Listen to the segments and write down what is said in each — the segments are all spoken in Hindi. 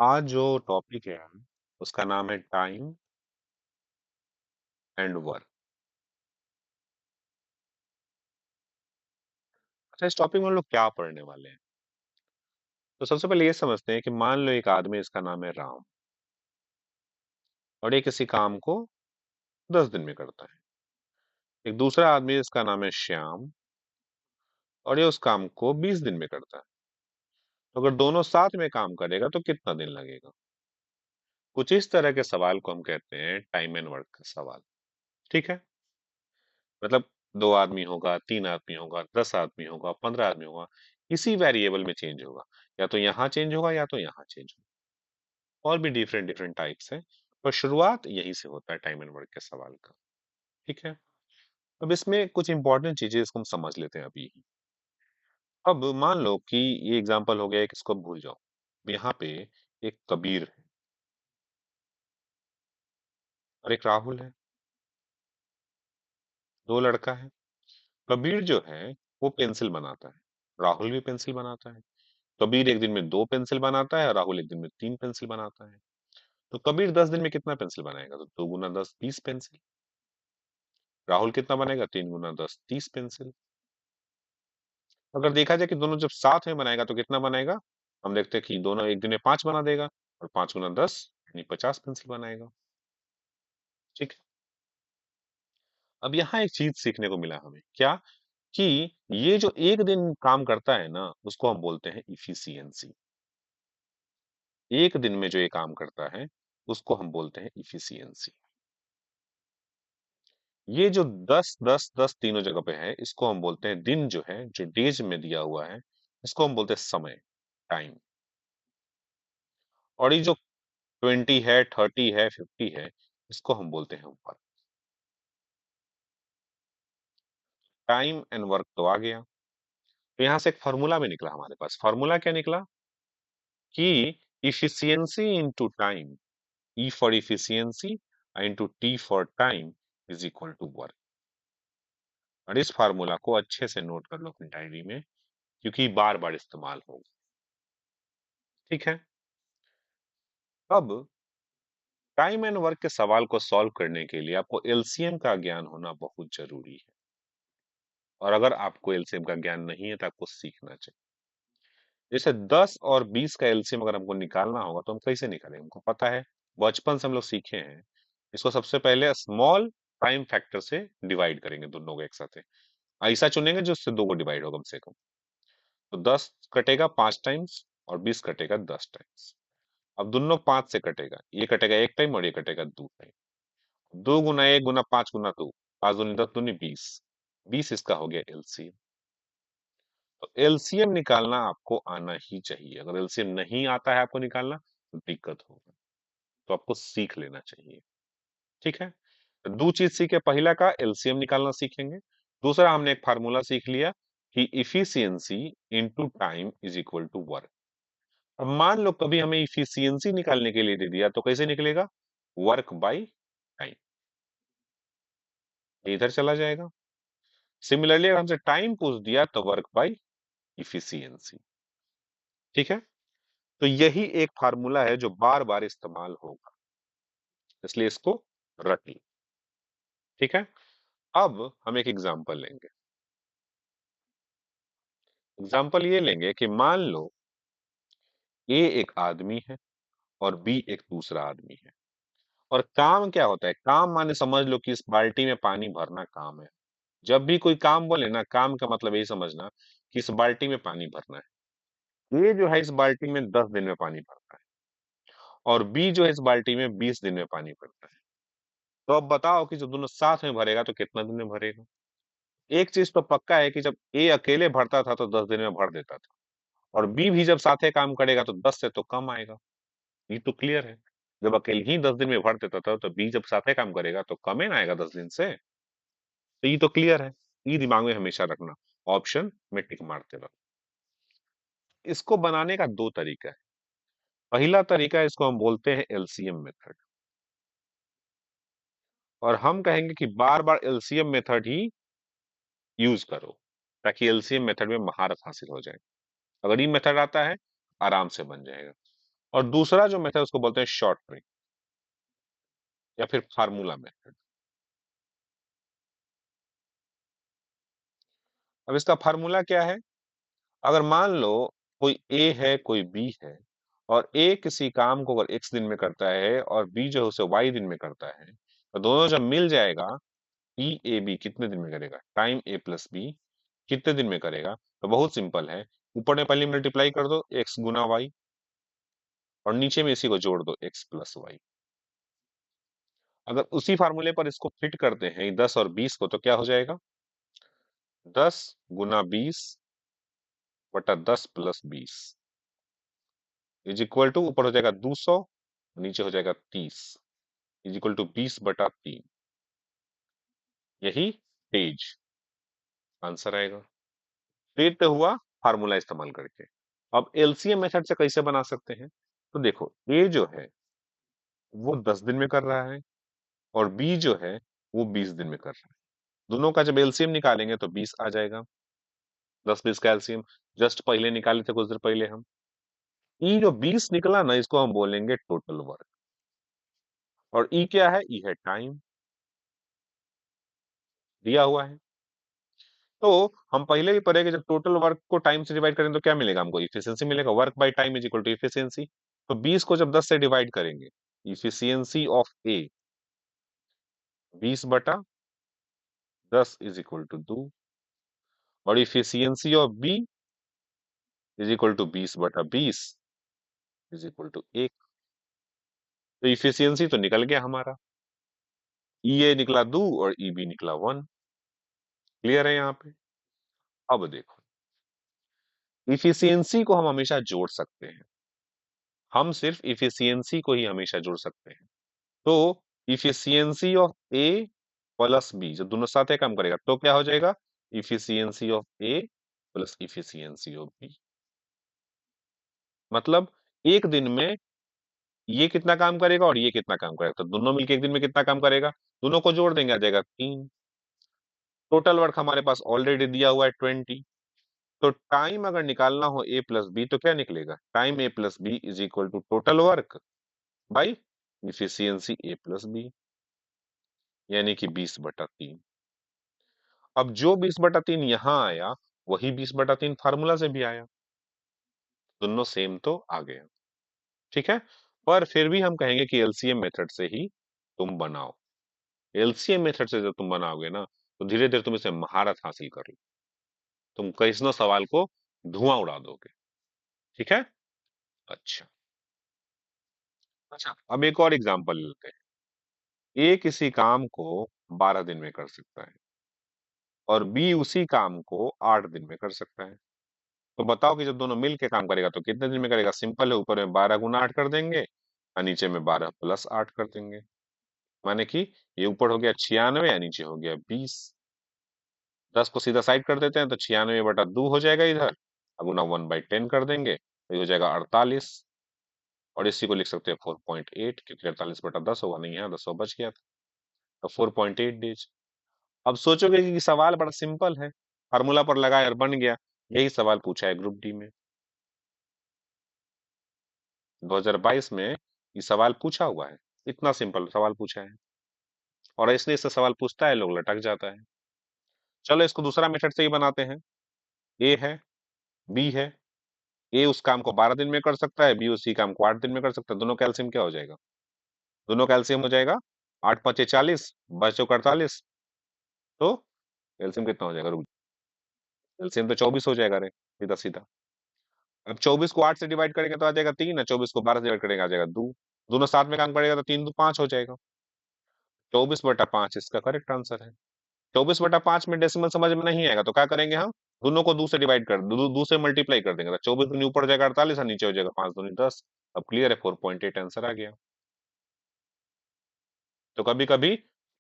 आज जो टॉपिक है उसका नाम है टाइम एंड वर्क। अच्छा, इस टॉपिक में हम लोग क्या पढ़ने वाले हैं? तो सबसे पहले ये समझते हैं कि मान लो एक आदमी, इसका नाम है राम, और ये किसी काम को 10 दिन में करता है। एक दूसरा आदमी, इसका नाम है श्याम, और ये उस काम को 20 दिन में करता है। तो अगर दोनों साथ में काम करेगा तो कितना दिन लगेगा? कुछ इस तरह के सवाल को हम कहते हैं टाइम एंड वर्क का सवाल। ठीक है। मतलब 2 आदमी होगा, 3 आदमी होगा, 10 आदमी होगा, 15 आदमी होगा, इसी वेरिएबल में चेंज होगा। या तो यहाँ चेंज होगा या तो यहाँ चेंज होगा। और भी डिफरेंट डिफरेंट टाइप्स हैं, पर शुरुआत यहीं से होता है टाइम एंड वर्क के सवाल का। ठीक है। अब इसमें कुछ इंपॉर्टेंट चीजें इसको हम समझ लेते हैं अभी। अब मान लो कि ये एग्जांपल हो गया, एक इसको भूल जाओ। यहाँ पे एक कबीर है और एक राहुल है। दो लड़का है। कबीर जो है वो पेंसिल बनाता है, राहुल भी पेंसिल बनाता है। कबीर एक दिन में 2 पेंसिल बनाता है और राहुल एक दिन में 3 पेंसिल बनाता है। तो कबीर 10 दिन में कितना पेंसिल बनाएगा? तो 2 गुना 10, 20 पेंसिल। राहुल कितना बनेगा? 3 गुना 10, 30 पेंसिल। अगर देखा जाए कि दोनों जब साथ में बनाएगा तो कितना बनाएगा, हम देखते हैं कि दोनों एक दिन में 5 बना देगा, और 5 गुना 10 यानी 50 पेंसिल बनाएगा। ठीक है। अब यहाँ एक चीज सीखने को मिला हमें, क्या? कि ये जो एक दिन काम करता है ना, उसको हम बोलते हैं इफिशियंसी। एक दिन में जो ये काम करता है उसको हम बोलते हैं इफिशियंसी। ये जो 10 10 10 तीनों जगह पे है, इसको हम बोलते हैं दिन, जो है जो डेज में दिया हुआ है, इसको हम बोलते हैं समय, टाइम। और ये जो 20 है, 30 है, 50 है, इसको हम बोलते हैं वर्क। टाइम एंड वर्क तो आ गया। तो यहां से एक फॉर्मूला भी निकला हमारे पास। फॉर्मूला क्या निकला? कि efficiency into time, E for efficiency into T for time, is equal to work. और इस फार्मूला को अच्छे से नोट कर लो अपनी डायरी में, क्योंकि बार बार इस्तेमाल होगा। ठीक है। अब टाइम एंड वर्क के सवाल को सॉल्व करने के लिए आपको एलसीएम का ज्ञान होना बहुत जरूरी है। और अगर आपको एलसीएम का ज्ञान नहीं है तो आपको सीखना चाहिए। जैसे 10 और 20 का एलसीएम अगर हमको निकालना होगा तो हम कैसे निकालेंगे? हमको पता है, बचपन से हम लोग सीखे हैं। इसको सबसे पहले स्मॉल प्राइम फैक्टर से डिवाइड करेंगे, दोनों को एक साथ। ऐसा चुनेंगे जो उससे 2 को डिवाइड होगा कम से कम। तो 10 कटेगा 5 टाइम्स और 20 कटेगा 10 टाइम्स। अब दोनों 5 से कटेगा, ये कटेगा 1 टाइम और ये कटेगा 2 टाइम। 2 गुना 1 गुना 5 गुना 2, 5 दूनी 10 दूनी 20। 20 इसका हो गया एलसीएम। तो एलसीएम निकालना आपको आना ही चाहिए। अगर एलसीएम नहीं आता है आपको निकालना तो दिक्कत होगा। तो आपको सीख लेना चाहिए। ठीक है। तो दो चीज सीखे, पहला का एलसीएम निकालना सीखेंगे। दूसरा हमने एक फार्मूला सीख लिया कि efficiency into time is equal to work. अब मान लो कभी हमें इफिशियंसी निकालने के लिए दे दिया तो कैसे निकलेगा? वर्क बाय टाइम, इधर चला जाएगा। सिमिलरली अगर हमसे टाइम पूछ दिया तो वर्क बाय इफिशियंसी। ठीक है। तो यही एक फार्मूला है जो बार बार इस्तेमाल होगा, इसलिए इसको रट ली। ठीक है। अब हम एक एग्जांपल लेंगे। एग्जांपल ये लेंगे कि मान लो ए एक आदमी है और बी एक दूसरा आदमी है। और काम क्या होता है? काम माने समझ लो कि इस बाल्टी में पानी भरना काम है। जब भी कोई काम बोले ना, काम का मतलब यही समझना कि इस बाल्टी में पानी भरना है। ये जो है इस बाल्टी में 10 दिन में पानी भरता है, और बी जो है इस बाल्टी में 20 दिन में पानी भरता है। तो अब बताओ कि जो दोनों साथ में भरेगा तो कितना दिन में भरेगा? एक चीज तो पक्का है कि जब ए अकेले भरता था तो 10 दिन में भर देता था, और बी भी जब साथे काम करेगा तो 10 से तो कम आएगा। ये तो क्लियर है। जब अकेले ही 10 दिन में भर देता था तो बी जब साथे काम करेगा तो कम ही ना आएगा 10 दिन से। तो ये तो क्लियर है। ये दिमाग में हमेशा रखना, ऑप्शन में टिक मारते रहो। इसको बनाने का दो तरीका है। पहला तरीका, इसको हम बोलते हैं एलसीएम मेथड। और हम कहेंगे कि बार बार एलसीएम मेथड ही यूज करो, ताकि एलसीएम मेथड में महारत हासिल हो जाए। अगर ये मेथड आता है, आराम से बन जाएगा। और दूसरा जो मेथड उसको बोलते हैं शॉर्ट ट्रिक या फिर फार्मूला मेथड। अब इसका फार्मूला क्या है? अगर मान लो कोई ए है कोई बी है, और ए किसी काम को अगर एक्स दिन में करता है और बी जो है उसे वाई दिन में करता है, तो दोनों जब मिल जाएगा, ई ए बी कितने दिन में करेगा, टाइम ए प्लस बी कितने दिन में करेगा? तो बहुत सिंपल है, ऊपर में पहले मल्टीप्लाई कर दो एक्स गुना वाई, और नीचे में इसी को जोड़ दो एक्स प्लस वाई। अगर उसी फार्मूले पर इसको फिट करते हैं 10 और 20 को, तो क्या हो जाएगा? 10 × 20 + 10 + 20 इज इक्वल टू, ऊपर हो जाएगा 200, नीचे हो जाएगा 30, इज इक्वल टू 20/3। यही पेज आंसर आएगा। पेज पे हुआ फार्मूला इस्तेमाल करके। अब एलसीएम मेथड से कैसे बना सकते हैं? तो देखो, ए जो है वो 10 दिन में कर रहा है, और बी जो है वो 20 दिन में कर रहा है। दोनों का जब एलसीएम निकालेंगे तो 20 आ जाएगा। 10-20 का एलसीएम जस्ट पहले निकाले थे कुछ देर पहले हम। ई जो 20 निकला ना, इसको हम बोलेंगे टोटल वर्क। और ई क्या है? ई है टाइम, दिया हुआ है। तो हम पहले भी पढ़े कि जब टोटल वर्क को टाइम से डिवाइड करें तो क्या मिलेगा हमको? इफिशियंसी मिलेगा। Work by time is equal to efficiency. तो 20 को जब 10 से डिवाइड करेंगे, efficiency of A 20/10 is equal to 2, और efficiency of B is equal to 20/20 is equal to 1। तो इफिशियंसी तो निकल गया हमारा, ई ए निकला 2 और ई बी निकला 1। क्लियर है यहाँ पे? अब देखो, इफिशियंसी को हम हमेशा जोड़ सकते हैं। हम सिर्फ इफिशियंसी को ही हमेशा जोड़ सकते हैं। तो efficiency of A plus B जब दोनों साथ है काम करेगा तो क्या हो जाएगा? Efficiency of A plus efficiency of B. मतलब एक दिन में ये कितना काम करेगा और ये कितना काम करेगा, तो दोनों मिलके एक दिन में कितना काम करेगा? दोनों को जोड़ देंगे, आ जाएगा 3। टोटल वर्क हमारे पास ऑलरेडी दिया हुआ है 20। तो टाइम अगर निकालना हो ए प्लस बी तो क्या निकलेगा? Time A plus B is equal to total work by efficiency A plus B, यानी कि 20/3। अब जो 20/3 यहां आया, वही 20/3 फार्मूला से भी आया। दोनों सेम तो आ गया। ठीक है। पर फिर भी हम कहेंगे कि एलसीएम मेथड से ही तुम बनाओ। एलसीएम मेथड से जब तुम बनाओगे ना, तो धीरे धीरे तुम इसे महारत हासिल कर लो, तुम कईसनों सवाल को धुआं उड़ा दोगे। ठीक है। अच्छा। अच्छा, अब एक और एग्जांपल लेते हैं। ए किसी काम को 12 दिन में कर सकता है, और बी उसी काम को 8 दिन में कर सकता है। तो बताओ कि जब दोनों मिल के काम करेगा तो कितने दिन में करेगा? सिंपल है, ऊपर में 12 × 8 कर देंगे और नीचे में 12 + 8 कर देंगे। माने कि ये ऊपर हो गया 96 या नीचे हो गया 20। 10 को सीधा साइड कर देते हैं तो 96/2 हो जाएगा इधर, अब गुना 1/10 कर देंगे तो ये हो जाएगा 48। और इसी को लिख सकते हैं 4.8, क्योंकि 48/10 होगा, नहीं यहाँ 10 बच गया था, तो 4.8 डेज। अब सोचोगे कि सवाल बड़ा सिंपल है, फार्मूला पर लगाए और बन गया। यही सवाल पूछा है ग्रुप डी में 2022 में। ये सवाल पूछा हुआ है, इतना सिंपल सवाल पूछा है, और इसलिए इससे सवाल पूछता है लोग लटक जाता है। चलो इसको दूसरा मेथड से ही बनाते हैं। ए है, बी है। ए उस काम को 12 दिन में कर सकता है, बी उसी काम को 8 दिन में कर सकता है। दोनों कैल्सियम क्या हो जाएगा? दोनों कैल्सियम हो जाएगा 8×5 = 40, 22×48। तो कैल्सियम कितना हो जाएगा? रुक, कैल्सियम तो 24 हो जाएगा रे, सीधा सीधा। अब 24 को 8 से डिवाइड करेंगे तो आ जाएगा 3, और 24 को 12 से डिवाइड करेंगे आ जाएगा 2। दोनों साथ में काम करेगा तो 3 × 2 = 5 हो जाएगा। 24/5 इसका करेक्ट आंसर है। 24/5 में डेसिमल समझ में नहीं आएगा तो क्या करेंगे हम? दोनों को 2 से डिवाइड कर दो, 2 से मल्टीप्लाई कर देंगे तो 24 दूनी ऊपर हो जाएगा 48 और नीचे हो जाएगा 5 दूनी 10। अब क्लियर है, 4.8 आंसर आ गया। तो कभी कभी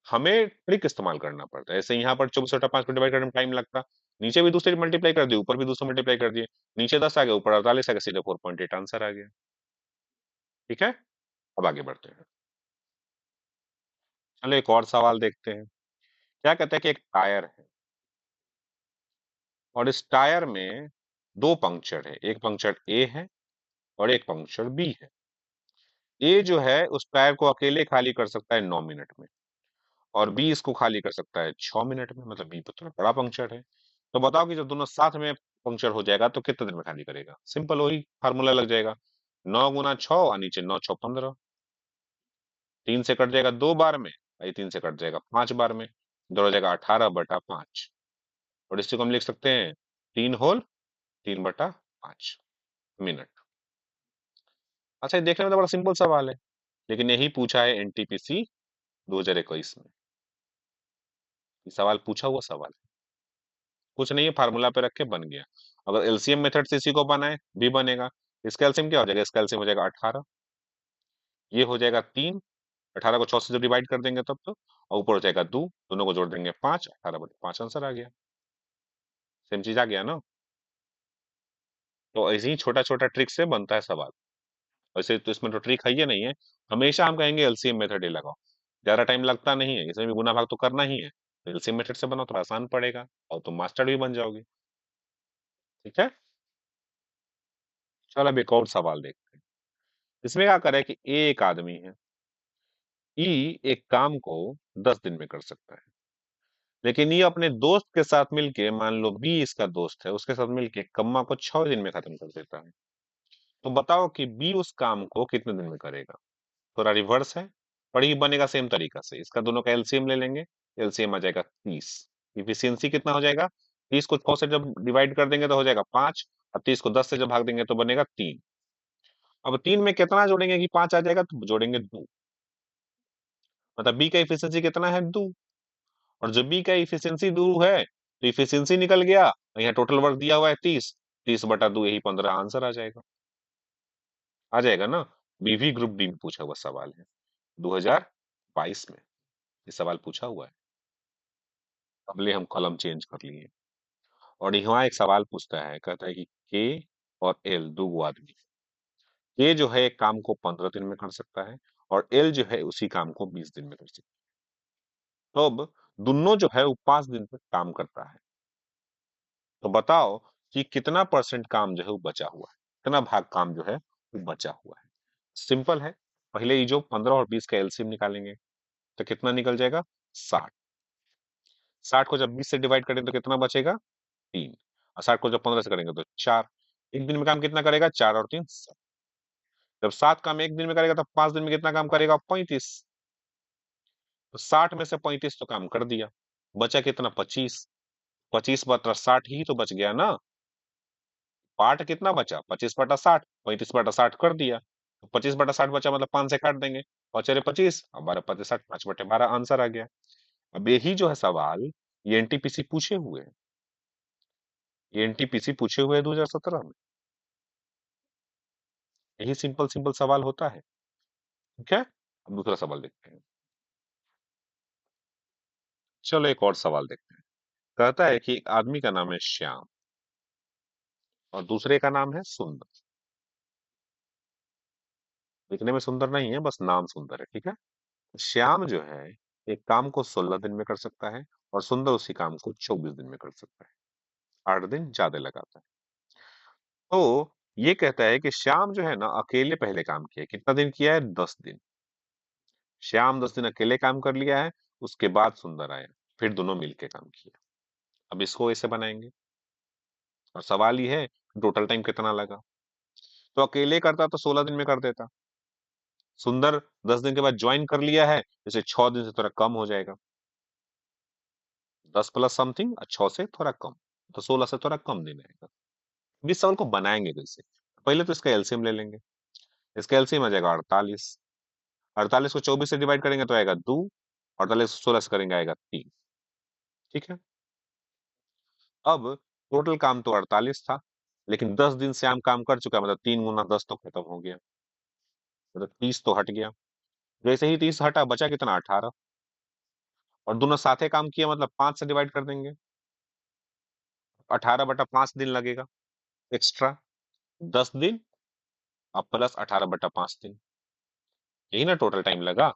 हमें ट्रिक इस्तेमाल करना पड़ता है। ऐसे यहाँ पर 24/5 को डिवाइड करने में टाइम लगता, नीचे भी दूसरे मल्टीप्लाई कर दिए, ऊपर भी दूसरे मल्टीप्लाई कर दिए, नीचे 10 आ गया, ऊपर 48 आ गया, सीधे 4.8 आंसर आ गया। ठीक है। अब आगे बढ़ते हैं। चलो एक और सवाल देखते हैं। क्या कहते हैं कि एक टायर है, और इस टायर में 2 पंक्चर है, एक पंक्चर ए है और एक पंक्चर बी है। ए जो है उस टायर को अकेले खाली कर सकता है 9 मिनट में, और बी इसको खाली कर सकता है 6 मिनट में, मतलब बी तो थोड़ा बड़ा पंक्चर है। तो बताओ कि जब दोनों साथ में पंक्चर हो जाएगा तो कितने दिन में खाली करेगा? सिंपल, वही फार्मूला लग जाएगा। 9 गुना 6 और नीचे 9 6 15, 3 से कट जाएगा 2 बार में, और ये 3 से कट जाएगा 5 बार में, इधर हो जाएगा 18/5, और इसी को हम लिख सकते हैं 3 होल 3/5 मिनट। अच्छा, ये देखने में तो बड़ा सिंपल सवाल है, लेकिन यही पूछा है एनटीपीसी 2021 में। ये सवाल पूछा हुआ सवाल है, कुछ नहीं है, फार्मूला पे रख के बन गया। अगर एलसीएम मेथड से इसी को बनाए भी बनेगा। इसका एलसीएम क्या हो जाएगा? इसका एलसीएम हो जाएगा 18, ये हो जाएगा 3, 18 को 6 से जब डिवाइड कर देंगे तब तो, और ऊपर हो जाएगा 2, दोनों को जोड़ देंगे 5, 18/5 आंसर आ गया। सेम चीज आ गया ना? तो ऐसे ही छोटा छोटा ट्रिक से बनता है सवाल। वैसे तो इसमें तो ट्रिक है ही नहीं है, हमेशा हम कहेंगे एलसीएम मेथड ही लगाओ, ज्यादा टाइम लगता नहीं है, इसमें भी गुना भाग तो करना ही है, तो एलसीएम मेथड से बनाओ तो आसान पड़ेगा, और तुम मास्टर भी बन जाओगे। ठीक है, चलो अब एक और सवाल देखते हैं। इसमें क्या करे कि ए एक आदमी है, ई एक काम को 10 दिन में कर सकता है, लेकिन ये अपने दोस्त के साथ मिलके, मान लो बी इसका दोस्त है, उसके साथ मिलके कम्मा को 6 दिन में खत्म कर देता है। तो बताओ कि बी उस काम को कितने दिन में करेगा? थोड़ा रिवर्स है, पर ये बनेगा सेम तरीका से, इसका दोनों का एलसीएम ले लेंगे, एलसीएम आ जाएगा 30। इफिशियंसी कितना हो जाएगा? 30 को 6 से जब डिवाइड कर देंगे तो हो जाएगा 5, और 30 को 10 से जब भाग देंगे तो बनेगा 3। अब 3 में कितना जोड़ेंगे कि 5 आ जाएगा? तो जोड़ेंगे 2, मतलब बी का इफिशियंसी कितना है? 2। और जब बी का इफिशियंसी 2 है तो इफिशियंसी निकल गया, और यहाँ टोटल वर्क दिया हुआ है 30, 30/2 यही 15 आंसर आ जाएगा। आ जाएगा ना? बीवी ग्रुप डी में पूछा हुआ सवाल है, 2022 में ये सवाल पूछा हुआ है। अगले हम कॉलम चेंज कर लिए, और यहाँ एक सवाल पूछता है, कहता है कि के और एल दो आदमी, के जो है एक काम को 15 दिन में कर सकता है, और एल जो है उसी काम को 20 दिन में कर सकता है। तो अब दोनों जो है वो 5 दिन तक काम करता है। तो बताओ कि कितना परसेंट काम जो है वो बचा हुआ है, कितना भाग काम जो है वो बचा हुआ है। सिंपल है, पहले ये जो 15 और 20 का एलसीएम निकालेंगे तो कितना निकल जाएगा? 60। 60 को जब 20 से डिवाइड करें तो कितना बचेगा? 3। और 60 को जब 15 से करेंगे तो 4। एक दिन में काम कितना करेगा? 4 और 3 7। जब 7 काम एक दिन में करेगा तो 5 दिन में कितना काम करेगा? 35। तो 60 में से 35 तो काम कर दिया, बचा कितना? 25। 25/60 ही तो बच गया ना। पार्ट कितना बचा? 25/60, 35/60 कर दिया, तो 25/60 बचा, मतलब 5 से काट देंगे, और चले 25, और 12/60, 5/12 आंसर आ गया। अब यही जो है सवाल, ये एनटीपीसी पूछे हुए हैं, ये एनटीपीसी पूछे हुए हैं 2017 में। यही सिंपल सिंपल सवाल होता है। ठीक है, अब दूसरा सवाल देखते हैं। चलो एक और सवाल देखते हैं। कहता है कि एक आदमी का नाम है श्याम, और दूसरे का नाम है सुंदर। दिखने में सुंदर नहीं है, बस नाम सुंदर है। ठीक है, श्याम जो है एक काम को 16 दिन में कर सकता है, और सुंदर उसी काम को 24 दिन में कर सकता है, 8 दिन ज्यादा लगाता है। तो ये कहता है कि श्याम जो है ना अकेले पहले काम किया, कितना दिन किया है? 10 दिन। श्याम 10 दिन अकेले काम कर लिया है, उसके बाद सुंदर आया, फिर दोनों मिलके काम किया। अब इसको ऐसे बनाएंगे, और सवाल ये है टोटल टाइम कितना लगा। तो अकेले करता तो 16 दिन में कर देता, सुंदर 10 दिन के बाद ज्वाइन कर लिया है, जैसे 6 दिन से थोड़ा कम हो जाएगा, 10 प्लस समथिंग, 6 से थोड़ा कम, तो 16 से थोड़ा कम दिन आएगा। इस सवाल को बनाएंगे कैसे? पहले तो इसका एलसीएम ले लेंगे, इसका एलसीएम आ जाएगा 48। 48 को 24 से डिवाइड करेंगे तो आएगा 2, 48 को 16 से करेंगे आएगा 3। ठीक है, अब टोटल काम तो 48 था, लेकिन 10 दिन से हम काम कर चुका है, मतलब 3 गुना 10 तो खत्म हो गया, मतलब 30 तो हट गया। जैसे ही 30 हटा बचा कितना? 18। और दोनों साथे काम किया, मतलब 5 से डिवाइड कर देंगे, 18/5 दिन लगेगा एक्स्ट्रा, 10 दिन अब प्लस 18/5 दिन, यही ना टोटल टाइम लगा।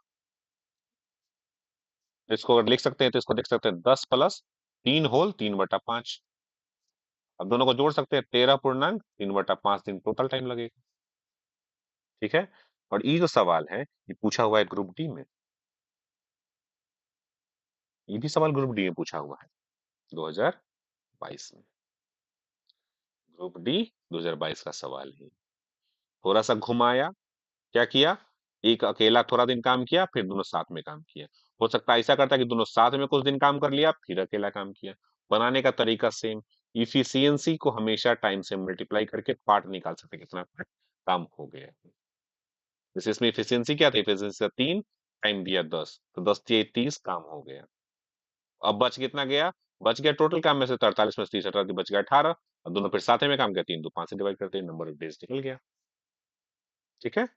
तो इसको अगर लिख सकते हैं तो इसको देख सकते हैं 10 + 3 होल 3/5। अब दोनों को जोड़ सकते हैं, 13 पूर्णांक 3/5 दिन टोटल टाइम लगेगा। ठीक है, और ये जो सवाल है ये पूछा हुआ है ग्रुप डी में। ये भी सवाल ग्रुप डी में पूछा हुआ है 2022 में। ग्रुप डी 2022 का सवाल है। थोड़ा सा घुमाया, क्या किया, एक अकेला थोड़ा दिन काम किया फिर दोनों साथ में काम किया। हो सकता है ऐसा करता है कि दोनों साथ में कुछ दिन काम कर लिया फिर अकेला काम किया। बनाने का तरीका सेम। इफिशियंसी को हमेशा टाइम से मल्टीप्लाई करके पार्ट निकाल सकते हैं, कितना पार्ट काम हो गया। जैसे इसमें इफिशियंसी क्या थी, इफिशियंसी का 3, टाइम दिया 10, तो 10 दिए 30, काम हो गया। अब बच कितना गया, बच गया टोटल काम में से 43 में से 30 18 बच गया 18। अब दोनों फिर साथ में काम किया, 3 2 5 से डिवाइड करते हैं, नंबर ऑफ डेज निकल गया। ठीक है।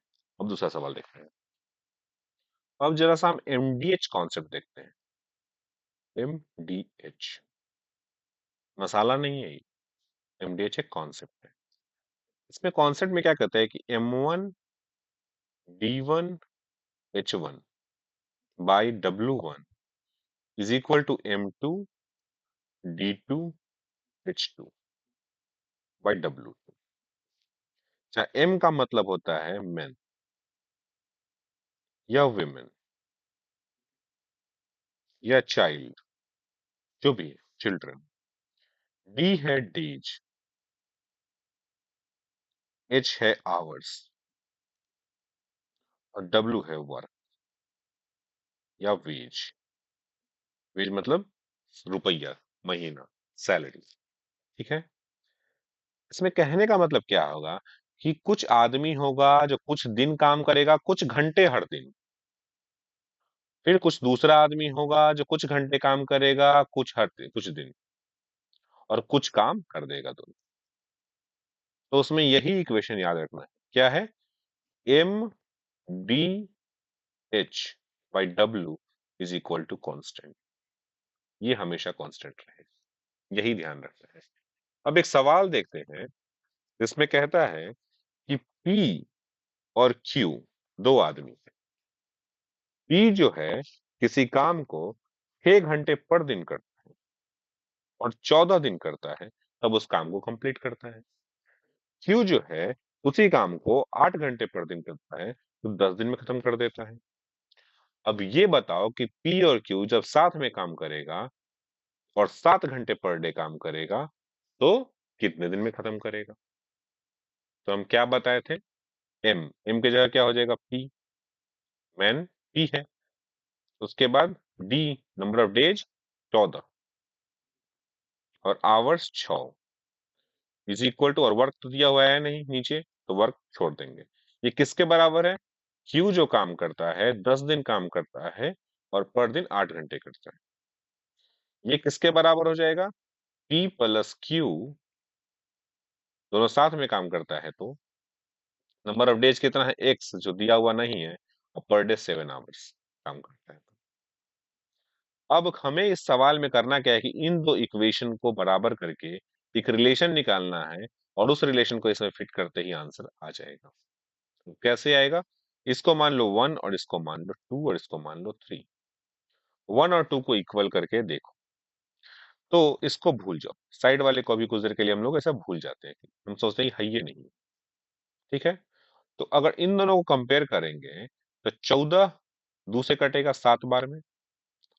अब दूसरा सवाल देखते हैं। अब जरा सा हम एमडीएच कॉन्सेप्ट देखते हैं। एमडीएच मसाला नहीं है ये, एमडीएच एक कॉन्सेप्ट है। इसमें कॉन्सेप्ट में क्या कहता है कि M1 D1 H1 by W1 is equal to M2 D2 H2 by W2। अच्छा, M का मतलब होता है मैन या विमेन या चाइल्ड, जो भी है, चिल्ड्रन। D है डेज, H है आवर्स और W है वर्क या वेज। वेज मतलब रुपया, महीना, सैलरी। ठीक है। इसमें कहने का मतलब क्या होगा कि कुछ आदमी होगा जो कुछ दिन काम करेगा, कुछ घंटे हर दिन। फिर कुछ दूसरा आदमी होगा जो कुछ घंटे काम करेगा, कुछ दिन, और कुछ काम कर देगा दोनों। तो उसमें यही इक्वेशन याद रखना है, क्या है, M/D/H is equal to constant. ये हमेशा कांस्टेंट रहे, यही ध्यान रखना है। अब एक सवाल देखते हैं, जिसमें कहता है कि P और Q दो आदमी हैं। P जो है किसी काम को 6 घंटे पर दिन करता है और 14 दिन करता है, तब उस काम को कंप्लीट करता है। Q जो है उसी काम को 8 घंटे पर दिन करता है, तो 10 दिन में खत्म कर देता है। अब ये बताओ कि P और Q जब साथ में काम करेगा और 7 घंटे पर डे काम करेगा, तो कितने दिन में खत्म करेगा। तो हम क्या बताए थे, M की जगह क्या हो जाएगा, P, मैन P है। उसके बाद D, नंबर ऑफ डेज 14 और आवर्स 6 इज इक्वल टू, और वर्क तो दिया हुआ है नहीं नीचे, तो वर्क छोड़ देंगे। ये किसके बराबर है, क्यू जो काम करता है 10 दिन काम करता है और पर दिन 8 घंटे करता है, ये किसके बराबर हो जाएगा, पी प्लस क्यू, दोनों साथ में काम करता है तो नंबर ऑफ डेज कितना है, एक्स, जो दिया हुआ नहीं है, और पर डे 7 आवर्स काम करता है। अब हमें इस सवाल में करना क्या है कि इन दो इक्वेशन को बराबर करके एक रिलेशन निकालना है, और उस रिलेशन को इसमें फिट करते ही आंसर आ जाएगा। तो कैसे आएगा, इसको मान लो 1 और इसको मान लो 2 और इसको मान लो 3। 1 और 2 को इक्वल करके देखो, तो इसको भूल जाओ, साइड वाले को भी कुछ देर के लिए हम लोग ऐसा भूल जाते हैं, हम सोचते हैं है ये नहीं। ठीक है। तो अगर इन दोनों को कंपेयर करेंगे, तो 14 2 से कटेगा 7 बार में,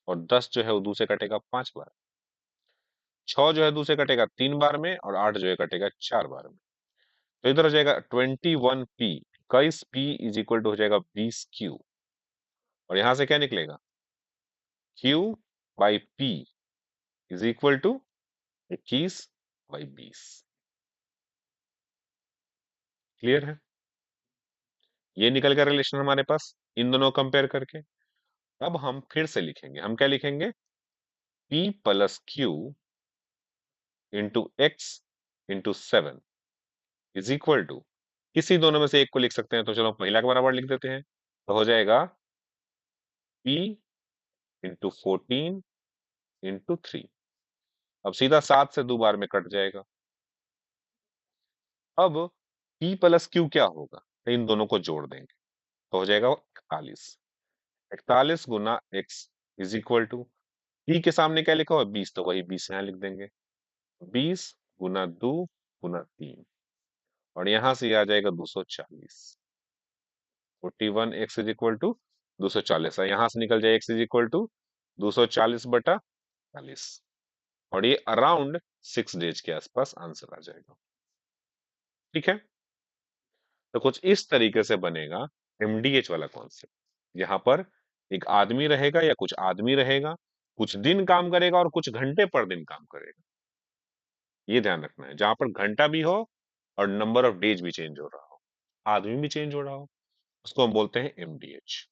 और 10 जो है वो 2 से कटेगा 5 बार। 6 जो है 2 से कटेगा 3 बार में, और 8 जो है कटेगा 4 बार में। तो इधर हो जाएगा 21P, 21P is equal to हो जाएगा 20Q, और यहां से क्या निकलेगा, Q/P is equal to 21/20। Clear है, ये निकल गया रिलेशन हमारे पास इन दोनों कंपेयर करके। अब हम फिर से लिखेंगे, हम क्या लिखेंगे, P plus Q into X into 7 is equal to, किसी दोनों में से एक को लिख सकते हैं, तो चलो महिला के बराबर लिख देते हैं, तो हो जाएगा P इंटू 14 इंटू 3। अब सीधा 7 से 2 बार में कट जाएगा। अब P प्लस Q क्या होगा, तो इन दोनों को जोड़ देंगे, तो हो जाएगा 41। 41 गुना X is equal to, P के सामने क्या लिखा हुआ 20, तो वही 20 यहाँ लिख देंगे, 20 गुना 2 गुना 3, और यहां से आ जाएगा 240। 41x इज इक्वल टू 240 है, यहां से निकल जाए x इज इक्वल टू 240/40, और ये अराउंड 6 डेज के आसपास आंसर आ जाएगा। ठीक है, तो कुछ इस तरीके से बनेगा एमडीएच वाला कॉन्सेप्ट, यहाँ पर एक आदमी रहेगा या कुछ आदमी रहेगा, कुछ दिन काम करेगा और कुछ घंटे पर दिन काम करेगा। ये ध्यान रखना है, जहां पर घंटा भी हो और नंबर ऑफ डेज भी चेंज हो रहा हो, आदमी भी चेंज हो रहा हो, उसको हम बोलते हैं एमडीएच।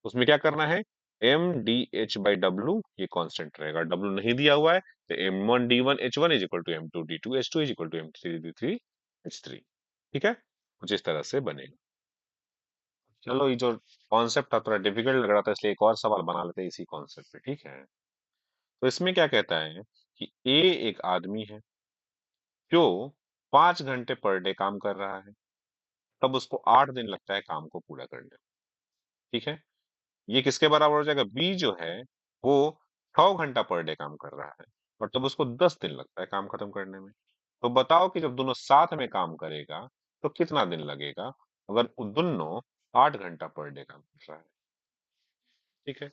उसमें क्या करना है, M D H by W, ये कांस्टेंट रहेगा, डब्ल्यू नहीं दिया हुआ है, तो m1d1h1 is equal to m2d2h2 is equal to m3d3h3। ठीक है, कुछ इस तरह से बनेगा। चलो, ये जो कॉन्सेप्ट था थोड़ा डिफिकल्ट लग रहा था, इसलिए एक और सवाल बना लेते हैं इसी कॉन्सेप्ट पे। ठीक है, तो इसमें क्या कहता है कि ए एक आदमी है जो 5 घंटे पर डे काम कर रहा है, तब उसको 8 दिन लगता है काम को पूरा करने में। ठीक है, ये किसके बराबर हो जाएगा, बी जो है वो 6 घंटा पर डे काम कर रहा है और तब उसको 10 दिन लगता है काम खत्म करने में। तो बताओ कि जब दोनों साथ में काम करेगा तो कितना दिन लगेगा, अगर वो दोनों 8 घंटा पर डे काम कर रहा है। ठीक है,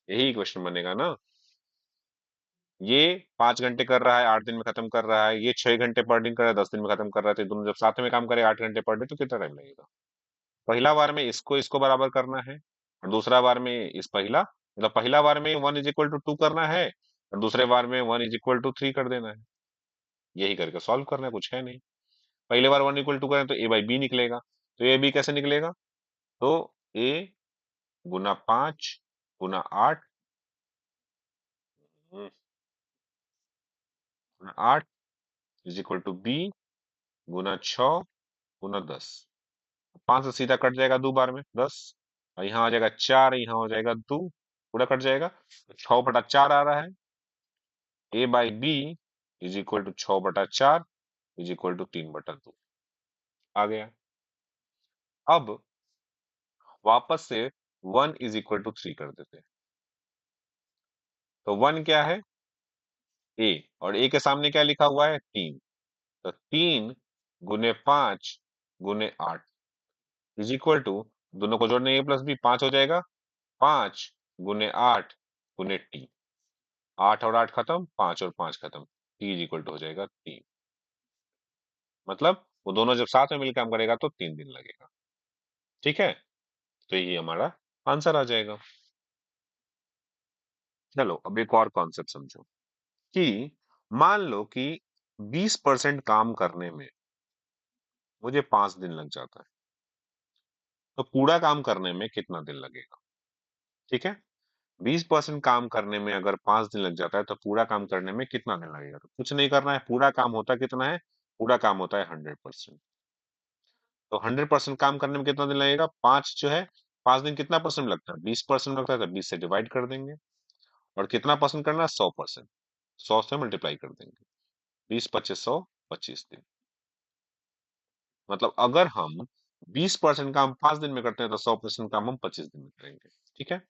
यही क्वेश्चन बनेगा ना। ये 5 घंटे कर रहा है, 8 दिन में खत्म कर रहा है, ये 6 घंटे पर दिन कर रहा है, 10 दिन में खत्म कर रहा है, तो ये दोनों जब साथ में काम करे 8 घंटे पर डे, तो कितना टाइम लगेगा। पहला बार में इसको इसको बराबर करना है, और दूसरा बार में इस पहला, मतलब पहला बार में 1 = 2 करना है, और दूसरे बार में 1 = 3 कर देना है। यही करके सॉल्व करना है, कुछ है नहीं। पहले बार 1 = 2 करें तो a/b निकलेगा, तो ए बी कैसे निकलेगा, तो a गुना 5 गुना 8, 8 इज इक्वल टू b गुना 6 गुना 10। 5 से सीधा कट जाएगा 2 बार में 10, और यहाँ आ जाएगा 4, यहाँ हो जाएगा 2, पूरा कट जाएगा, तो 6/4 आ रहा है। a/b is equal to 6/4 is equal to 3/2 आ गया। अब वापस से 1 = 3 कर देते हैं, तो 1 क्या है, a, और a के सामने क्या लिखा हुआ है, 3, तो 3 गुने 5 गुने 8 इज इक्वल टू, दोनों को जोड़ने a प्लस बी 5 हो जाएगा, 5 गुने 8 गुने t, 8 और 8 खत्म, 5 और 5 खत्म, t इज इक्वल टू हो जाएगा 3। मतलब वो दोनों जब साथ में मिलकर काम करेगा तो 3 दिन लगेगा। ठीक है, तो ये हमारा आंसर आ जाएगा। चलो, अब एक और कॉन्सेप्ट समझो कि मान लो कि 20% काम करने में मुझे 5 दिन लग जाता है, तो पूरा काम करने में कितना दिन लगेगा। ठीक है, 20% काम करने में अगर 5 दिन लग जाता है तो पूरा काम करने में कितना दिन लगेगा, तो कुछ नहीं करना है, पूरा काम होता कितना है, पूरा काम होता है 100%। तो 100% काम करने में कितना दिन लगेगा, 5 जो है, 5 दिन कितना परसेंट लगता है, 20% लगता है, तो 20 से डिवाइड कर देंगे, और कितना परसेंट करना है, 100%, 100 से मल्टीप्लाई कर देंगे, 20 × 25 = 100, 25 दिन। मतलब अगर हम 20% काम 5 दिन में करते हैं तो 100% काम हम 25 दिन में करेंगे। ठीक है,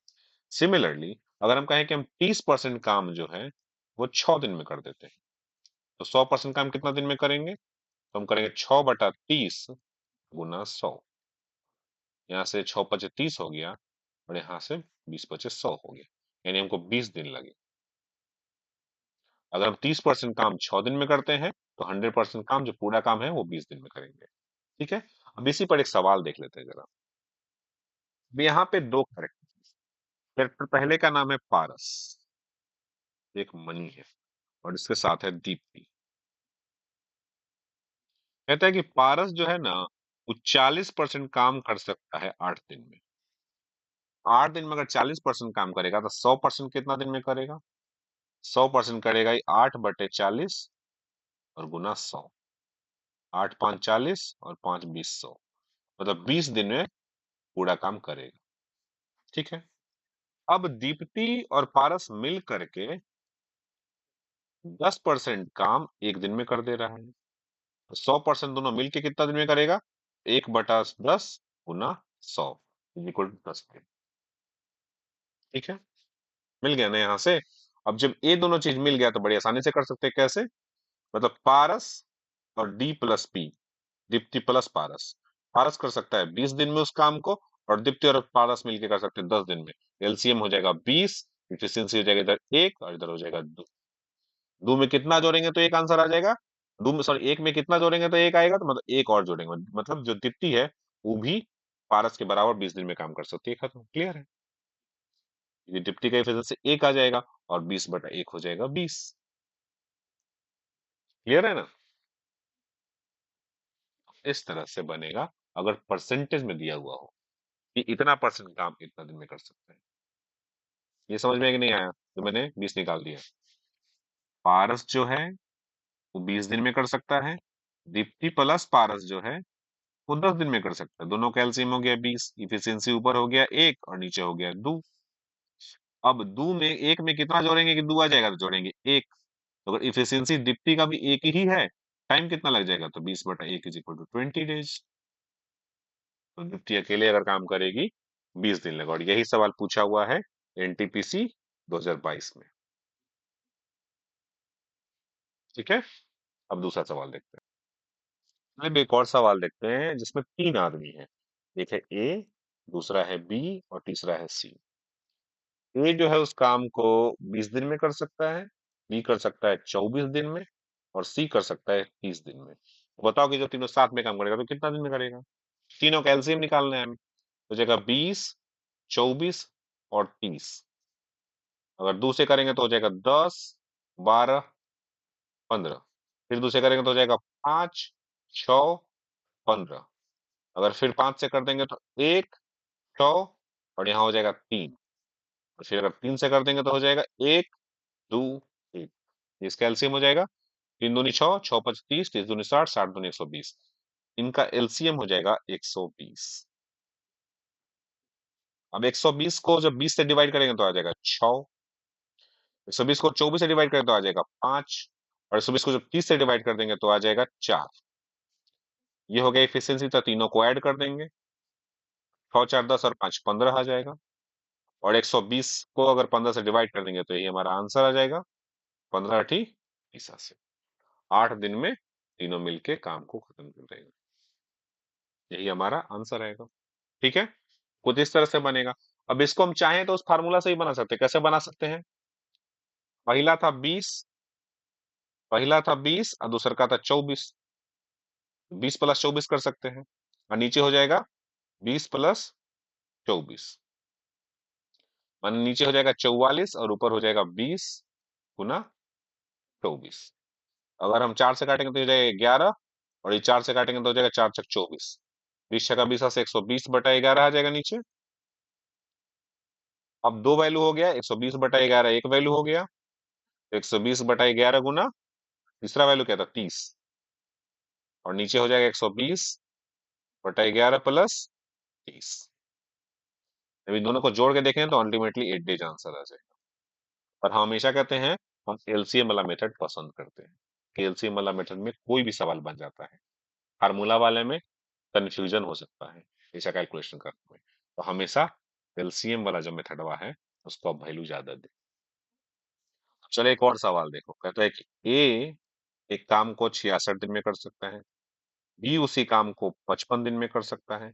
सिमिलरली अगर हम कहें कि हम 30% काम जो है वो 6 दिन में कर देते हैं, तो 100% काम कितना दिन में करेंगे, तो हम करेंगे 6/30 गुना 100, यहाँ से 6×5 = 30 हो गया, और यहाँ से 20×5 = 100 हो गया, यानी हमको 20 दिन लगे। अगर हम 30% काम 6 दिन में करते हैं तो 100% काम, जो पूरा काम है, वो 20 दिन में करेंगे। ठीक है, अब इसी पर एक सवाल देख लेते हैं जरा। अब यहाँ पे दो कैरेक्टर, कैरेक्टर पहले का नाम है पारस, एक मनी है, और इसके साथ है दीप्ति। कहता है कि पारस जो है ना, वो 40% काम कर सकता है 8 दिन में। 8 दिन में अगर 40% काम करेगा तो 100% कितना दिन में करेगा, 100% करेगा ही 8/40 और गुना 100, 8×5 = 40 और 5×20 = 100, मतलब 20 दिन में पूरा काम करेगा। ठीक है, अब दीप्ति और पारस मिल करके 10% काम 1 दिन में कर दे रहा है, 100% दोनों मिलके कितना दिन में करेगा, 1/10 गुना 100 इज इक्वल टू 10 दिन। ठीक है, मिल गया ना यहाँ से। अब जब ये दोनों चीज मिल गया तो बड़ी आसानी से कर सकते हैं, कैसे, मतलब पारस और D plus P, Deepti plus Paras, Paras कर सकता है 20 दिन में उस काम को, और दीप्ति और पारस मिलके कर सकते हैं 10 दिन में। एलसीएम हो जाएगा 20, इफिशियंसी हो जाएगा इधर 1 और इधर हो जाएगा 2। 2 में कितना जोड़ेंगे तो एक आंसर आ जाएगा। 2 में सॉरी 1 में कितना जोड़ेंगे तो एक आएगा, तो मतलब एक और जोड़ेंगे, मतलब जो दीप्ति है वो भी पारस के बराबर 20 दिन में काम कर सकती है। खत्म, क्लियर है। ये दीप्ति का एफिशिएंसी 1 आ जाएगा और 20/1 हो जाएगा 20। क्लियर है ना। इस तरह से बनेगा अगर परसेंटेज में दिया हुआ हो कि इतना परसेंट काम इतना दिन में कर सकते हैं। ये समझ में कि नहीं आया तो मैंने 20 निकाल दिया। पारस जो है वो 20 दिन में कर सकता है, दीप्ति प्लस पारस जो है वो 10 दिन में कर सकता है। दोनों का एलसीएम हो गया 20, इफिशियंसी ऊपर हो गया 1 और नीचे हो गया 2। अब 2 में 1 में कितना जोड़ेंगे कि 2 आ जाएगा, तो जोड़ेंगे 1। तो अगर इफिशियंसी दीप्ति का भी 1 ही है, टाइम कितना लग जाएगा, तो 20/1 इज इक्वल टू 20 डेज। तो दीप्ति अकेले अगर काम करेगी 20 दिन लगा, और यही सवाल पूछा हुआ है एनटीपीसी 2022 में। ठीक है, अब दूसरा सवाल देखते हैं। अब एक और सवाल देखते हैं जिसमें 3 आदमी हैं। एक है ए, दूसरा है बी और तीसरा है सी। ए जो है उस काम को 20 दिन में कर सकता है, बी कर सकता है 24 दिन में, और सी कर सकता है 30 दिन में। तो बताओ कि जब तीनों साथ में काम करेगा तो कितना दिन में करेगा। तीनों का एलसीएम निकालना है हमें। हो जाएगा 20, 24 और 30। अगर दूसरे करेंगे तो हो जाएगा 10, 12, 15। फिर दूसरे करेंगे तो हो जाएगा 5, 6, 15। अगर फिर 5 से कर देंगे तो 1, 6 और यहाँ हो जाएगा 3। और फिर अगर 3 से कर देंगे तो हो जाएगा 1, 2, 1। इसका एलसीएम हो जाएगा 3 दूनी 6, 6 5 30, 30 दूनी 60, 60 दूनी 120। इनका एलसीएम हो जाएगा 120। अब 120 को जब 20 से डिवाइड करेंगे तो आ जाएगा 6। 120 को 24 से डिवाइड करें तो आ जाएगा 5। और 120 को जब 30 से डिवाइड कर देंगे तो आ जाएगा 4। ये हो गया एफिशिएंसी, तो तीनों को ऐड कर देंगे। 6 4 10 और 5 15 आ जाएगा। और 120 को अगर 15 से डिवाइड कर देंगे तो यही हमारा आंसर आ जाएगा। 15 ठी 30 से 8 दिन में तीनों मिलके काम को खत्म कर देंगे। यही हमारा आंसर आएगा। ठीक है, कुछ इस तरह से बनेगा। अब इसको हम चाहें तो उस फार्मूला से ही बना सकते हैं। कैसे बना सकते हैं। पहला था 20, पहला था 20 और दूसरा का था 24। 20 प्लस 24 कर सकते हैं, और नीचे हो जाएगा 20 प्लस 24। मान नीचे हो जाएगा 44 और ऊपर हो जाएगा 20 गुना 24। अगर हम 4 से काटेंगे तो हो जाएगा 11, और ये 4 से काटेंगे तो हो जाएगा 4 छक 24। 20 छका 20 से 120/11 आ जाएगा नीचे। अब दो वैल्यू हो गया, 120/11 एक वैल्यू हो गया। 120/11 गुना तीसरा वैल्यू क्या था 30, और नीचे हो जाएगा 120/11 प्लस 30। अभी दोनों को जोड़ के देखें तो अल्टीमेटली 8 डेज आंसर आ जाएगा। पर हम हमेशा कहते हैं हम एलसीएम वाला मेथड पसंद करते हैं, कि एलसीएम वाला मेथड में कोई भी सवाल बन जाता है। फार्मूला वाले में कंफ्यूजन हो सकता है ऐसा कैलकुलेशन करने में। तो हमेशा एलसीएम वाला जो मेथड हुआ है उसको आप वैल्यू ज्यादा दें। चलो एक और सवाल देखो, कहता है कि ए एक काम को 66 दिन में कर सकता है, बी उसी काम को 55 दिन में कर सकता है,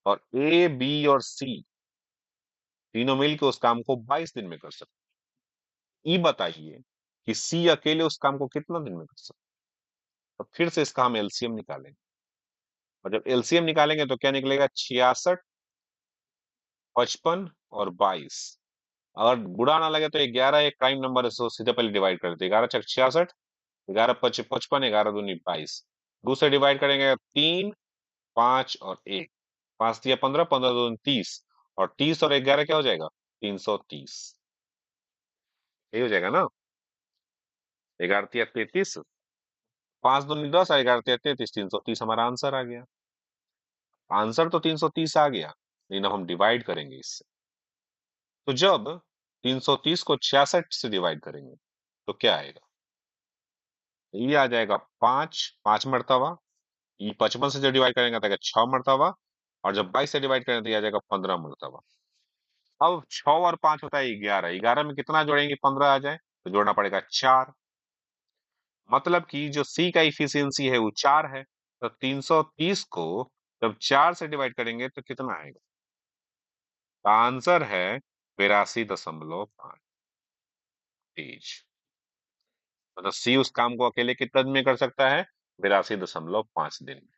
और ए बी और सी तीनों मिलकर उस काम को 22 दिन में कर सकते हैं। ये बताइए कि सी अकेले उस काम को कितना दिन में कर सकता है। तो फिर से इसका हम एलसीएम निकालेंगे, और जब एलसीएम निकालेंगे तो क्या निकलेगा 66, 55 और 22। अगर बुरा ना लगे तो 11 एक प्राइम नंबर है, सो सीधे पहले डिवाइड कर देते। 11 छक 66, 11 पच 55, 11 दूनी 22। दूसरे डिवाइड करेंगे 3, 5 और 1। 5 दिया 15, 15 दूनी 30, और 30 और 11 क्या हो जाएगा 330। यही हो जाएगा ना। 11 तिया 33, 5 दूनी 10 और 11 तिया 33, 330 हमारा आंसर आ गया। आंसर तो 330 आ गया, लेकिन अब हम डिवाइड करेंगे इससे। तो जब 330 को 66 से डिवाइड करेंगे तो क्या आएगा। ये आ जाएगा 5, 5 मरतबा। ये 55 से जब डिवाइड करेंगे तो आएगा 6 मरतबा, और जब 22 से डिवाइड करेंगे तो ये आ जाएगा 15 मरतबा। अब 6 और 5 होता है 11, 11 में कितना जोड़ेंगे 15 आ जाए, तो जोड़ना पड़ेगा 4। मतलब कि जो सी का इफिशियंसी है वो 4 है। तो 330 को जब 4 से डिवाइड करेंगे तो कितना आएगा? आंसर है 82.5 तेज। मतलब सी उस काम को अकेले कितना दिन में कर सकता है? 82.5 दिन में।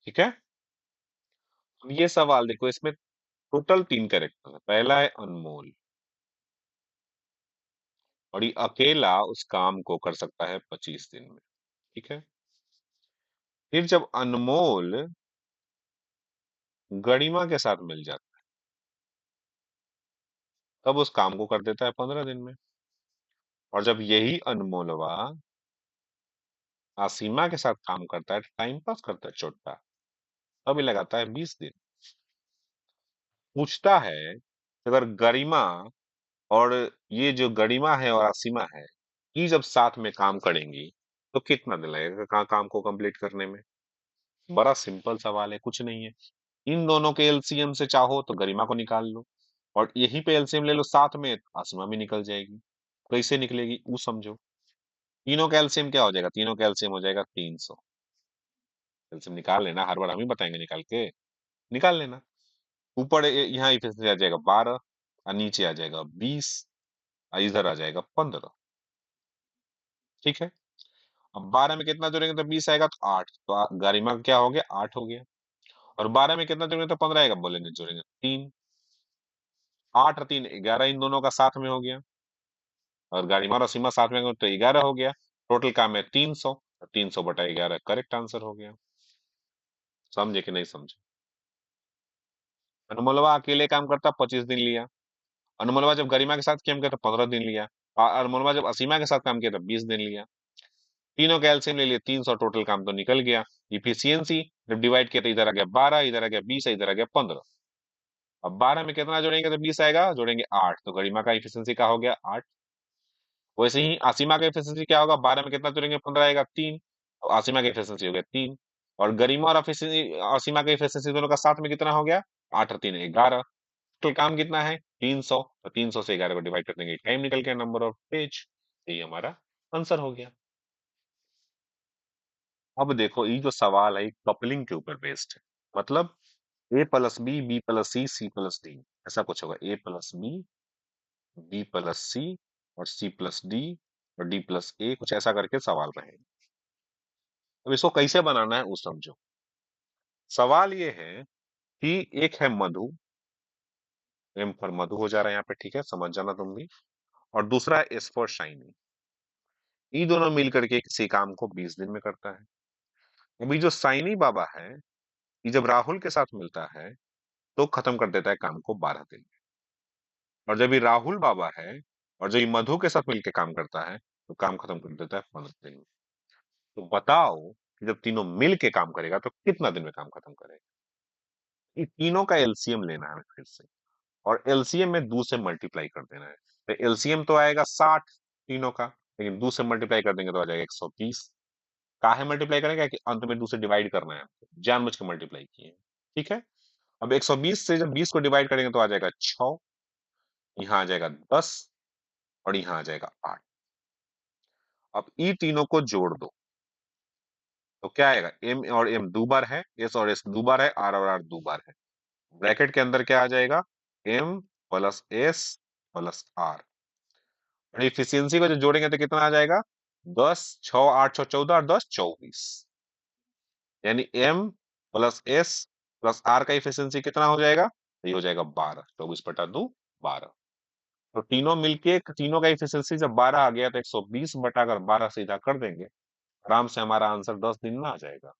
ठीक है। अब ये सवाल देखो, इसमें टोटल 3 कैरेक्टर है। पहला है अनमोल, और ये अकेला उस काम को कर सकता है 25 दिन में। ठीक है। फिर जब अनमोल गरिमा के साथ मिल जाता है, तब उस काम को कर देता है 15 दिन में। और जब यही अनमोलवा आसीमा के साथ काम करता है, टाइम पास करता है छोटा, तब ये लगाता है 20 दिन। पूछता है कि अगर गरिमा और ये जो गरिमा है और असीमा है, ये जब साथ में काम करेंगी तो कितना दिन लगेगा काम को कंप्लीट करने में? बड़ा सिंपल सवाल है, कुछ नहीं है। इन दोनों के एलसीएम से चाहो तो गरिमा को निकाल लो, और यहीं पे एलसीएम ले लो साथ में, तो आसमा भी निकल जाएगी। कैसे निकलेगी वो समझो। तीनों का एलसीएम क्या हो जाएगा? तीनों का एलसीएम हो जाएगा 300। एलसीएम निकाल लेना, हर बार हम ही बताएंगे निकाल के। निकाल लेना। ऊपर यहाँ इफिशिएंसी आ जाएगा 12, और नीचे आ जाएगा 20, और इधर आ जाएगा 15। ठीक है। अब 12 में कितना जोड़ेंगे तो 20 आएगा, तो 8, तो गरिमा का क्या हो गया? 8 हो गया। और 12 में कितना जोड़ेंगे तो 15 आएगा, बोलेंगे जोड़ेंगे 3। 8 और 3 11, इन दोनों का साथ में हो गया। और गरिमा और असीमा साथ में हो तो 11 हो गया। टोटल काम है 300, 300/11 करेक्ट आंसर हो गया। समझे कि नहीं समझे? अनमोलवा अकेले काम करता 25 दिन लिया। अनमोलवा जब गरिमा के साथ काम किया तो 15 दिन लिया। और अनमोलवा जब असीमा के साथ काम किया तो 20 दिन लिया। तीनों कैल्शियम ले लिए 300, टोटल काम तो निकल गया। इफिशियंसी जब डिवाइड किया तो इधर आ गया 12, इधर आ गया 20, इधर आ गया 15। अब 12 में कितना जोड़ेंगे तो 20 आएगा, जोड़ेंगे 8, तो गरिमा का इफिशियंसी का हो गया 8। वैसे ही आसिमा का एफिशिएंसी क्या होगा? 12 में कितना जोड़ेंगे? 15 आएगा, 3। तो आसिमा का एफिशिएंसी हो गया 3। और गरिमा और आसिमा का एफिशिएंसी दोनों का साथ में कितना हो गया? 8 और 3 11। तो काम कितना है? 300। तो 300 से 11 को डिवाइड कर देंगे, टाइम निकल गया, नंबर ऑफ पेज। यही हमारा आंसर हो गया। अब देखो, ये जो सवाल है कपलिंग के ऊपर बेस्ड है। मतलब ए प्लस बी, बी प्लस सी, सी प्लस डी, ऐसा कुछ होगा। ए प्लस बी प्लस सी, और सी प्लस डी, और डी प्लस ए, कुछ ऐसा करके सवाल रहेगा। अब इसको कैसे बनाना है वो समझो। सवाल ये है कि एक है मधु, एम फॉर मधु हो जा रहा है यहाँ पे, ठीक है, समझ जाना तुम भी। और दूसरा है एस फॉर शाइनी। ये दोनों मिल करके किसी काम को 20 दिन में करता है। अभी जो साइनी बाबा है, ये जब राहुल के साथ मिलता है तो खत्म कर देता है काम को 12 दिन में। और जब ये राहुल बाबा है और जब ये मधु के साथ मिलकर काम करता है तो काम खत्म कर देता है 15 दिन में। तो बताओ कि जब तीनों मिल के काम करेगा तो कितना दिन में काम खत्म करेगा? ये तीनों का एलसीएम लेना है फिर से, और एलसीएम में 2 से मल्टीप्लाई कर देना है। तो एलसीएम तो आएगा 60 तीनों का, लेकिन 2 से मल्टीप्लाई कर देंगे तो आ जाएगा 120। काहे मल्टीप्लाई करेंगे कि अंत में 2 से डिवाइड करना है आपको, जानबूझ के मल्टीप्लाई किए। ठीक है। अब 120 से जब 20 को डिवाइड करेंगे तो आ जाएगा 6, यहाँ आ जाएगा 10, और यहाँ आ जाएगा 8। अब ई तीनों को जोड़ दो तो क्या आएगा? एम और एम दो बार है, एस और एस दो बार है, आर और आर दो बार है। ब्रैकेट के अंदर क्या आ जाएगा? M plus S plus R. और इफिशियंसी को जो जोड़ेंगे तो कितना आ जाएगा? 10, 6 8 6 14, और 10 24। यानी M plus S plus R का इफिशियंसी कितना हो जाएगा? तो ये हो जाएगा 12। 24/2 12। तो तीनों मिलके तीनों का इफिशियंसी जब 12 आ गया तो 120/12 सीधा कर देंगे, आराम से हमारा आंसर 10 दिन में आ जाएगा।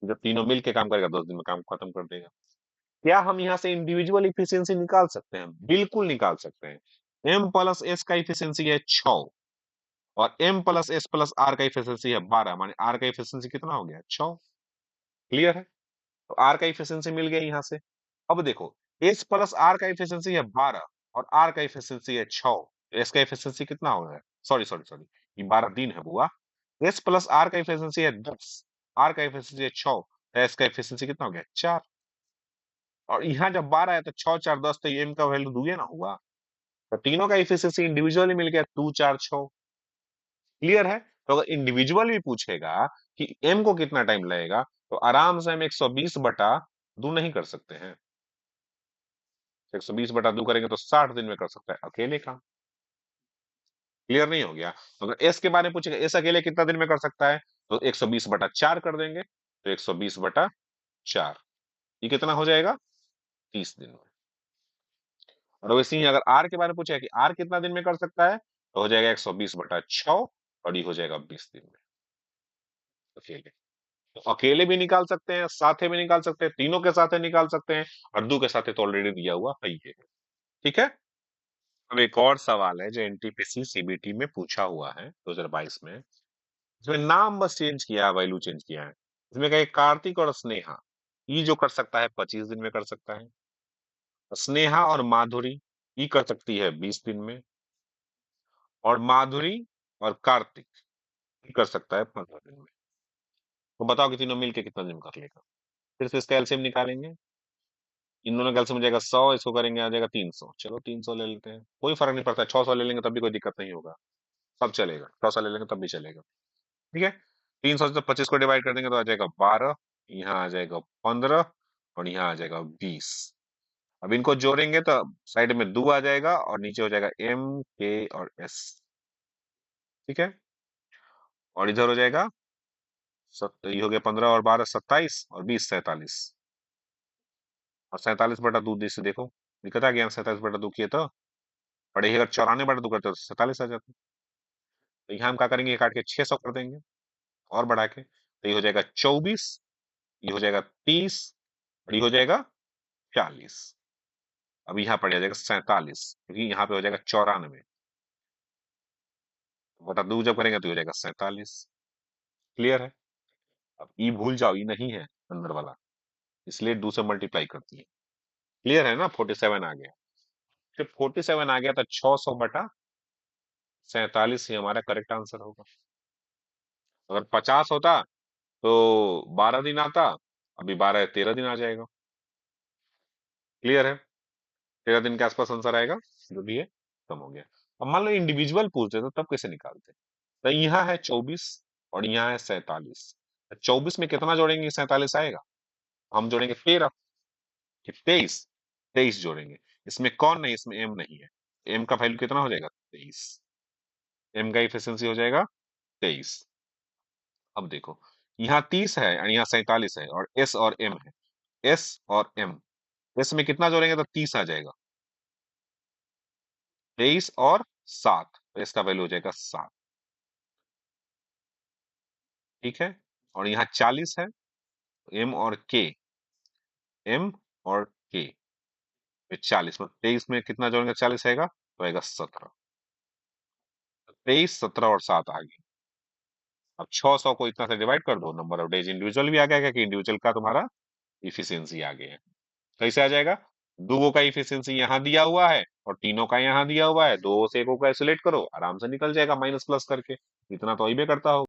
जब तीनों मिलके काम करेगा 10 दिन में काम खत्म कर देगा। क्या हम यहाँ से इंडिविजुअल इफिशियंसी निकाल सकते हैं? बिल्कुल निकाल सकते हैं। एम प्लस एस का इफिशियंसी है 6, और M plus S plus R का इफिशियंसी है 12, माने आर का इफिशियंसी कितना हो गया? 6। क्लियर है? तो आर का इफिशियंसी मिल गया यहाँ से। अब देखो, एस प्लस आर का इफिशियंसी है 12, और आर का इफिशियंसी है 6। एस का इफिशियंसी कितना हो गया? सॉरी सॉरी सॉरी, ये 12 दिन है बुआ। एस प्लस आर का इफिशियंसी है 10, आर का इफिशियंसी है 6, तो एस का इफिशियंसी कितना हो गया? 4। और यहाँ जब 12 है तो 6 4 10, तो एम का वैल्यू दुए ना हुआ। तो तीनों का इफिशियंसी इंडिविजुअली मिल गया 2 4 6। क्लियर है? तो अगर इंडिविजुअल भी पूछेगा कि एम को कितना टाइम लगेगा, तो आराम से हम 120/2 नहीं कर सकते हैं। 120/2 करेंगे तो 60 दिन में कर सकता है अकेले काम। क्लियर नहीं हो गया? अगर एस के बारे में पूछेगा, एस अकेले कितना दिन में कर सकता है, तो 120/4 कर देंगे, तो 120/4 ये कितना हो जाएगा, 30 दिन में। और वैसे ही अगर आर के बारे में पूछेगा कि आर कितना दिन में कर सकता है, तो हो जाएगा 120/6 और ये हो जाएगा 20 दिन में अकेले। तो अकेले भी निकाल सकते हैं, साथे भी निकाल सकते हैं, तीनों के साथ निकाल सकते हैं, और दो के साथ तो ऑलरेडी दिया हुआ है ये। ठीक है। अब एक और सवाल है जो एनटीपीसी सीबीटी में पूछा हुआ है 2022 में, इसमें नाम बस चेंज किया है, वैल्यू चेंज किया है। इसमें कहे कार्तिक और स्नेहा, ये जो कर सकता है 25 दिन में कर सकता है। स्नेहा और माधुरी, ये कर सकती है 20 दिन में। और माधुरी और कार्तिक, ये कर सकता है 15 दिन में। तो बताओ कि तीनों मिलके कितना दिन कर लेगा। फिर से इसका एलसीएम निकालेंगे। इन दोनों का एलसीएम हो जाएगा 100, इसको करेंगे आ जाएगा 300। चलो 300 ले लेते हैं, कोई फर्क नहीं पड़ता है, 600 ले लेंगे तब भी कोई दिक्कत नहीं होगा, सब चलेगा, 600 ले लेंगे तब भी चलेगा। ठीक है। 300 से 25 को डिवाइड कर देंगे तो आ जाएगा 12, यहाँ आ जाएगा 15, और यहाँ आ जाएगा 20। अब इनको जोड़ेंगे तो साइड में 2 आ जाएगा और नीचे हो जाएगा एम, के और एस। ठीक है। और इधर हो जाएगा ये हो गया 15 और 12 27 और 20 47। और 47/2 से देखो, दिक्कत आ गया, 47/2 किए तो पड़े, अगर 94/2 करते तो 47 आ जाता। तो यहाँ हम क्या करेंगे, ये काट के 600 कर देंगे और बढ़ा के, तो ये हो जाएगा 24, ये हो जाएगा 30, और ये हो जाएगा 40। अब यहाँ पड़ जाएगा 47, क्योंकि यहाँ पे हो जाएगा 94, बटा 2 जब करेंगे तो हो जाएगा 47। क्लियर है? अब ई भूल जाओ, ई नहीं है अंदर वाला, इसलिए 2 से मल्टीप्लाई करती है। क्लियर है ना? 47 आ गया। फिर 47 आ गया तो 600/47 ही हमारा करेक्ट आंसर होगा। अगर 50 होता तो 12 दिन आता, अभी 12 13 दिन आ जाएगा। क्लियर है? 13 दिन के आसपास आंसर आएगा, जो भी है कम हो गया। अब मान लो इंडिविजुअल पूछते तो तब कैसे निकालते? तो यहाँ है 24 और यहाँ है 47। 24 में कितना जोड़ेंगे 47 आएगा? हम जोड़ेंगे 13 कि 23, 23 जोड़ेंगे। इसमें कौन नहीं, इसमें एम नहीं है। एम का वैल्यू कितना हो जाएगा, 23। एम का एफिशिएंसी हो जाएगा 23। अब देखो, यहाँ 30 है और यहाँ 47 है, और एस और एम है। एस और एम, एस में कितना जोड़ेंगे तो 30 आ जाएगा, 23 और 7, तो इसका वैल्यू हो जाएगा 7। ठीक है। और यहाँ 40 है, एम और के, एम और के, 40 में 23 में कितना जोड़ेंगे 40 आएगा, तो आएगा 17। 23, 17 और 7 आ गई। अब 600 को इतना से डिवाइड कर दो, नंबर ऑफ डेज इंडिविजुअल भी आ गया, कि इंडिविजुअल का तुम्हारा इफिशियंसी आ गया है। कैसे आ जाएगा, दो का इफिशियंसी यहाँ दिया हुआ है और तीनों का यहाँ दिया हुआ है, दो से एक को आइसोलेट करो, आराम से निकल जाएगा माइनस प्लस करके, इतना तो ही करता हो।